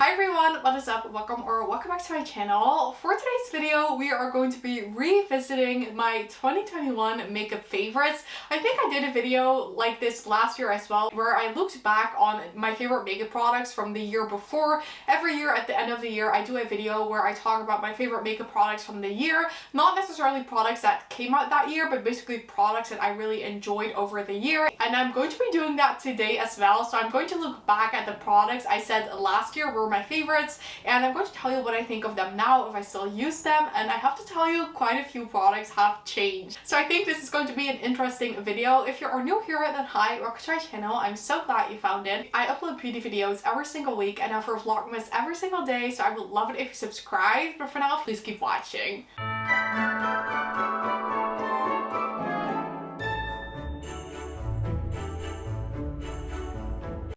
Hi everyone, what is up? Welcome back to my channel. For today's video, we are going to be revisiting my 2021 makeup favorites. I think I did a video like this last year as well, where I looked back on my favorite makeup products from the year before. Every year at the end of the year, I do a video where I talk about my favorite makeup products from the year. Not necessarily products that came out that year, but basically products that I really enjoyed over the year. And I'm going to be doing that today as well. So I'm going to look back at the products I said last year were my favorites, and I'm going to tell you what I think of them now, if I still use them. And I have to tell you, quite a few products have changed. So I think this is going to be an interesting video. If you are new here, then hi, welcome to my channel. I'm so glad you found it. I upload beauty videos every single week and offer vlogmas every single day, so I would love it if you subscribe. But for now, please keep watching.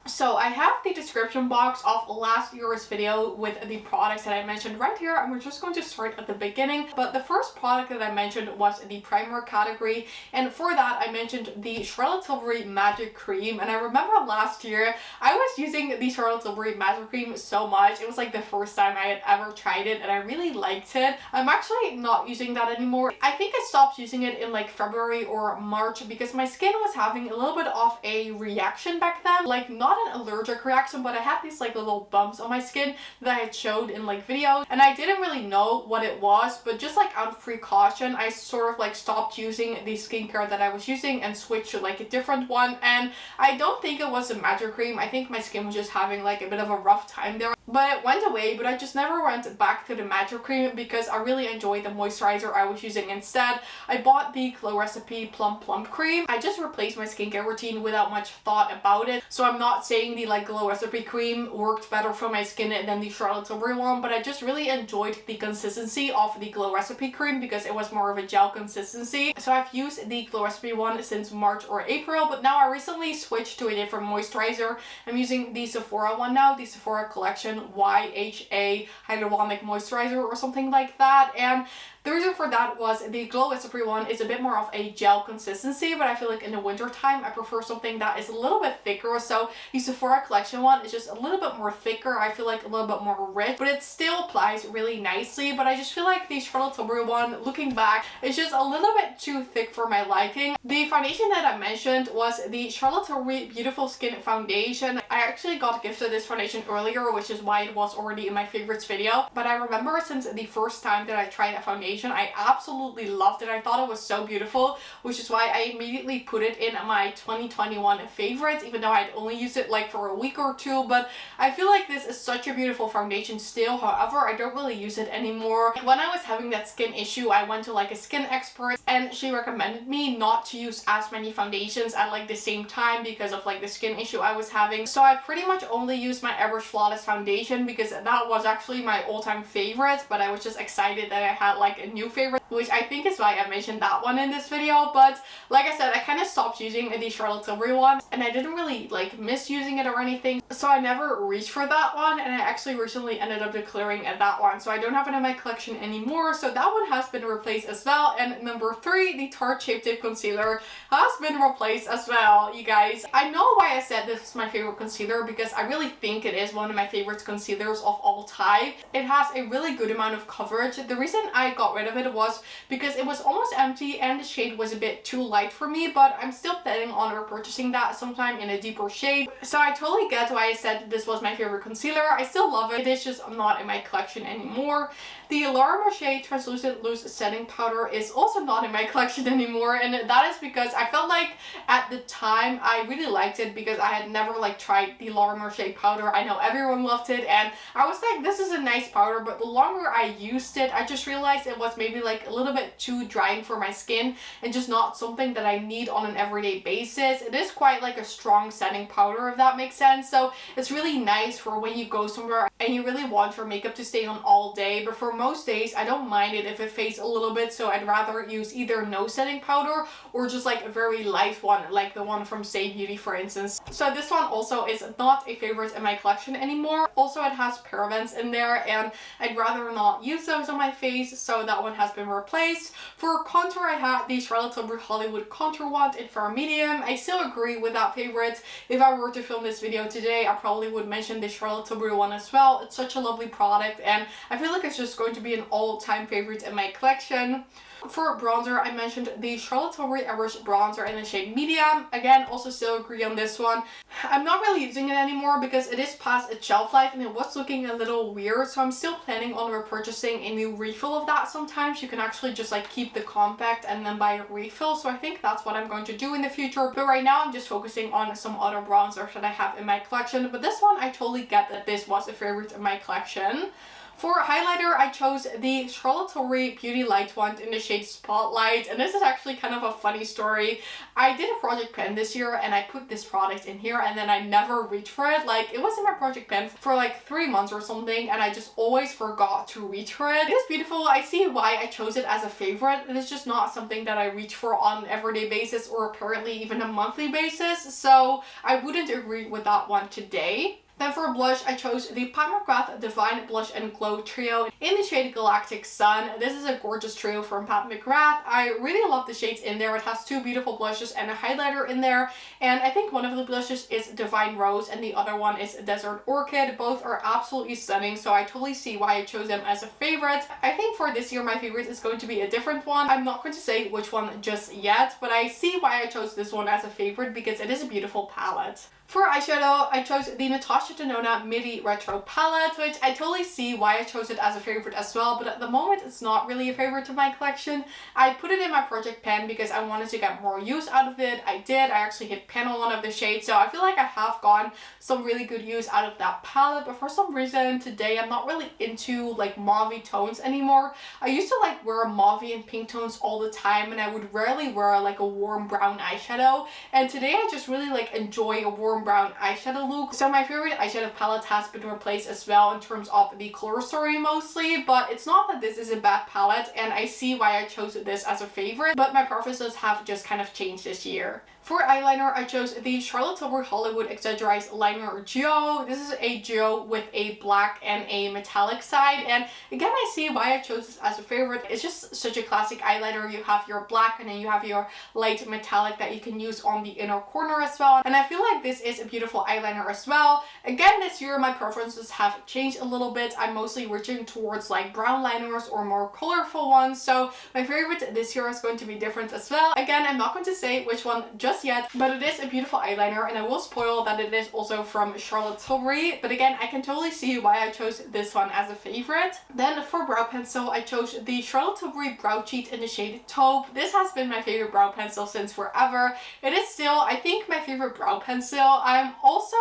So I have the description box of last year's video with the products that I mentioned right here, and we're just going to start at the beginning. But the first product that I mentioned was the primer category, and for that I mentioned the Charlotte Tilbury Magic Cream. And I remember last year I was using the Charlotte Tilbury Magic Cream so much. It was like the first time I had ever tried it, and I really liked it. I'm actually not using that anymore. I think I stopped using it in like February or March because my skin was having a little bit of a reaction back then, like not an allergic reaction, but I had these like little bumps on my skin that I had showed in like videos, and I didn't really know what it was, but just like out of precaution I sort of like stopped using the skincare that I was using and switched to like a different one. And I don't think it was a magic cream. I think my skin was just having like a bit of a rough time there, but it went away. But I just never went back to the magic cream because I really enjoyed the moisturizer I was using instead. I bought the Glow Recipe Plump Cream. I just replaced my skincare routine without much thought about it, so I'm not saying the like Glow Recipe cream worked better for my skin than the Charlotte Tilbury one, but I just really enjoyed the consistency of the Glow Recipe cream because it was more of a gel consistency. So I've used the Glow Recipe one since March or April, but now I recently switched to a different moisturizer. I'm using the Sephora one now, the Sephora Collection YHA Hyaluronic Moisturizer or something like that. And the reason for that was the Glow Recipe one is a bit more of a gel consistency, but I feel like in the winter time I prefer something that is a little bit thicker. So the Sephora Collection one is just a little bit more thicker. I feel like a little bit more rich, but it still applies really nicely. But I just feel like the Charlotte Tilbury one, looking back, is just a little bit too thick for my liking. The foundation that I mentioned was the Charlotte Tilbury Beautiful Skin Foundation. I actually got gifted this foundation earlier, which is why it was already in my favorites video. But I remember since the first time that I tried that foundation, I absolutely loved it. I thought it was so beautiful, which is why I immediately put it in my 2021 favorites, even though I'd only used it like for a week or two. But I feel like this is such a beautiful foundation still. However, I don't really use it anymore. When I was having that skin issue, I went to like a skin expert, and she recommended me not to use as many foundations at like the same time because of like the skin issue I was having. So I pretty much only used my Airbrush Flawless foundation because that was actually my all-time favorite, but I was just excited that I had like a new favorite, which I think is why I mentioned that one in this video. But like I said, I kind of stopped using the Charlotte Tilbury one, and I didn't really like miss using it or anything, so I never reached for that one. And I actually recently ended up declaring that one, so I don't have it in my collection anymore. So that one has been replaced as well. And number 3, the Tarte Shape Tape Concealer has been replaced as well. You guys, I know why I said this is my favorite concealer, because I really think it is one of my favorite concealers of all time. It has a really good amount of coverage. The reason I got rid of it was because it was almost empty and the shade was a bit too light for me, but I'm still planning on repurchasing that sometime in a deeper shade. So I totally get why I said this was my favorite concealer. I still love it. It is just not in my collection anymore. The Laura Mercier Translucent Loose Setting Powder is also not in my collection anymore, and that is because I felt like at the time I really liked it because I had never like tried the Laura Mercier powder. I know everyone loved it, and I was like, this is a nice powder, but the longer I used it, I just realized it was maybe like a little bit too drying for my skin and just not something that I need on an everyday basis. It is quite like a strong setting powder, if that makes sense. So it's really nice for when you go somewhere and you really want your makeup to stay on all day, but for most days I don't mind it if it fades a little bit, so I'd rather use either no setting powder or just like a very light one, like the one from Say Beauty for instance. So this one also is not a favorite in my collection anymore. Also, it has parabens in there, and I'd rather not use those on my face, so that one has been replaced. For contour, I had the Charlotte Tilbury Hollywood Contour Wand in fair medium. I still agree with that favorite. If I were to film this video today, I probably would mention the Charlotte Tilbury one as well. It's such a lovely product, and I feel like it's just going to be an all-time favorite in my collection. For bronzer, I mentioned the Charlotte Tilbury Airbrush bronzer in the shade medium. Again, also still agree on this one. I'm not really using it anymore because it is past its shelf life and it was looking a little weird, so I'm still planning on repurchasing a new refill of that. Sometimes you can actually just like keep the compact and then buy a refill, so I think that's what I'm going to do in the future. But right now I'm just focusing on some other bronzers that I have in my collection. But this one, I totally get that this was a favorite in my collection. For highlighter, I chose the Charlotte Tilbury Beauty Light Wand in the shade Spotlight, and this is actually kind of a funny story. I did a project pen this year and I put this product in here and then I never reached for it. Like, it was in my project pen for like 3 months or something and I just always forgot to reach for it. It is beautiful. I see why I chose it as a favorite. It is just not something that I reach for on an everyday basis or apparently even a monthly basis, so I wouldn't agree with that one today. Then for blush, I chose the McGrath Divine Blush and Glow Trio in the shade Galactic Sun. This is a gorgeous trio from McGrath. I really love the shades in there. It has 2 beautiful blushes and a highlighter in there. And I think one of the blushes is Divine Rose and the other one is Desert Orchid. Both are absolutely stunning, so I totally see why I chose them as a favorite. I think for this year, my favorite is going to be a different one. I'm not going to say which one just yet, but I see why I chose this one as a favorite because it is a beautiful palette. For eyeshadow, I chose the Natasha Denona Midi Retro Palette, which I totally see why I chose it as a favorite as well, but at the moment it's not really a favorite of my collection. I put it in my project pen because I wanted to get more use out of it. I did. I actually hit pan on one of the shades, so I feel like I have gotten some really good use out of that palette, but for some reason today I'm not really into like mauve tones anymore. I used to like wear mauve and pink tones all the time, and I would rarely wear like a warm brown eyeshadow, and today I just really like enjoy a warm brown eyeshadow look. So my favorite eyeshadow palette has been replaced as well in terms of the color story mostly, but it's not that this is a bad palette, and I see why I chose this as a favorite, but my preferences have just kind of changed this year. For eyeliner, I chose the Charlotte Tilbury Hollywood Exaggereyes Liner Geo. This is a geo with a black and a metallic side, and again I see why I chose this as a favorite. It's just such a classic eyeliner. You have your black and then you have your light metallic that you can use on the inner corner as well, and I feel like this is a beautiful eyeliner as well. Again, this year my preferences have changed a little bit. I'm mostly reaching towards like brown liners or more colorful ones, so my favorite this year is going to be different as well. Again, I'm not going to say which one just yet, but it is a beautiful eyeliner, and I will spoil that it is also from Charlotte Tilbury, but again I can totally see why I chose this one as a favorite. Then for brow pencil, I chose the Charlotte Tilbury Brow Cheat in the shade Taupe. This has been my favorite brow pencil since forever. It is still, I think, my favorite brow pencil. I'm also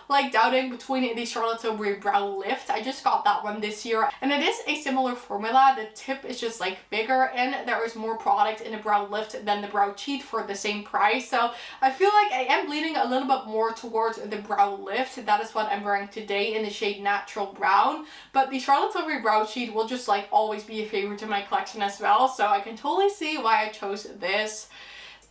like doubting between the Charlotte Tilbury Brow Lift. I just got that one this year, and it is a similar formula. The tip is just like bigger and there is more product in the Brow Lift than the Brow Cheat for the same price, so I feel like I am leaning a little bit more towards the Brow Lift. That is what I'm wearing today in the shade Natural Brown, but the Charlotte Tilbury Brow Cheat will just like always be a favorite in my collection as well, so I can totally see why I chose this.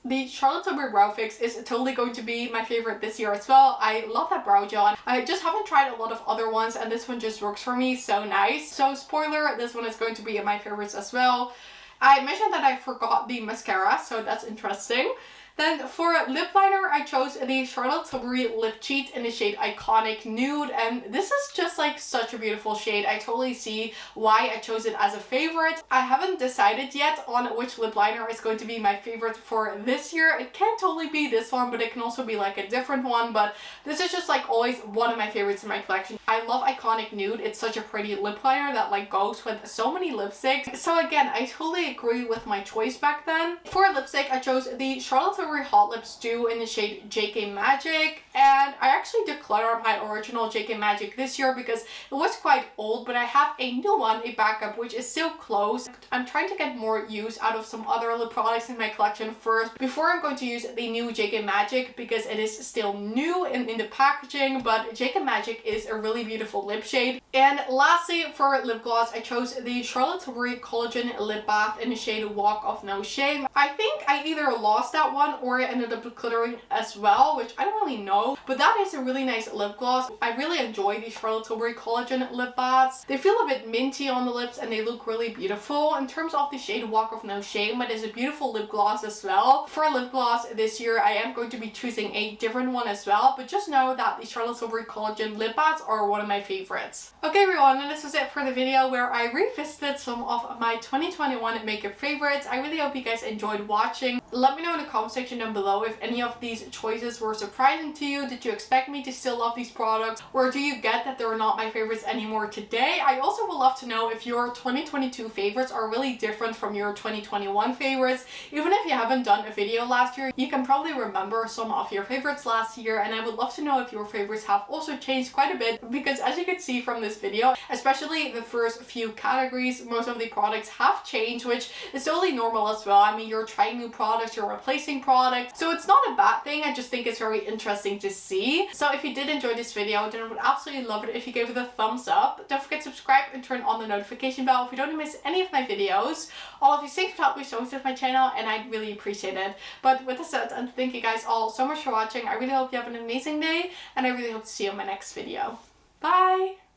The Charlotte Tilbury Brow Fix is totally going to be my favorite this year as well. I love that brow gel. I just haven't tried a lot of other ones, and this one just works for me so nice. So spoiler, this one is going to be my favorites as well. I mentioned that I forgot the mascara, so that's interesting. Then for lip liner, I chose the Charlotte Tilbury Lip Cheat in the shade Iconic Nude, and this is just like such a beautiful shade. I totally see why I chose it as a favorite. I haven't decided yet on which lip liner is going to be my favorite for this year. It can totally be this one, but it can also be like a different one, but this is just like always one of my favorites in my collection. I love Iconic Nude. It's such a pretty lip liner that like goes with so many lipsticks. So again, I totally agree with my choice back then. For lipstick, I chose the Charlotte Tilbury Hot Lips Dew in the shade JK Magic, and I actually decluttered my original JK Magic this year because it was quite old, but I have a new one, a backup, which is still closed. I'm trying to get more use out of some other lip products in my collection first before I'm going to use the new JK Magic because it is still new in the packaging, but JK Magic is a really beautiful lip shade. And lastly, for lip gloss, I chose the Charlotte Tilbury Collagen Lip Bath in the shade Walk of No Shame. I think I either lost that one one, or it ended up glittering as well, which I don't really know. But that is a really nice lip gloss. I really enjoy these Charlotte Tilbury Collagen lip bats. They feel a bit minty on the lips and they look really beautiful. In terms of the shade Walk of No Shame, it is a beautiful lip gloss as well. For a lip gloss this year, I am going to be choosing a different one as well, but just know that the Charlotte Tilbury Collagen lip bats are one of my favorites. Okay everyone, and this was it for the video where I revisited some of my 2021 makeup favorites. I really hope you guys enjoyed watching. Let me know in the comment section down below if any of these choices were surprising to you. Did you expect me to still love these products, or do you get that they're not my favorites anymore today? I also would love to know if your 2022 favorites are really different from your 2021 favorites. Even if you haven't done a video last year, you can probably remember some of your favorites last year, and I would love to know if your favorites have also changed quite a bit, because as you can see from this video, especially the first few categories, most of the products have changed, which is totally normal as well. I mean, you're trying new products, you're replacing products, so it's not a bad thing. I just think it's very interesting to see. So if you did enjoy this video, then I would absolutely love it if you gave it a thumbs up. Don't forget to subscribe and turn on the notification bell if you don't want to miss any of my videos. All of these things would help me so much with my channel, and I'd really appreciate it. But with that said, and thank you guys all so much for watching. I really hope you have an amazing day, and I really hope to see you in my next video. Bye!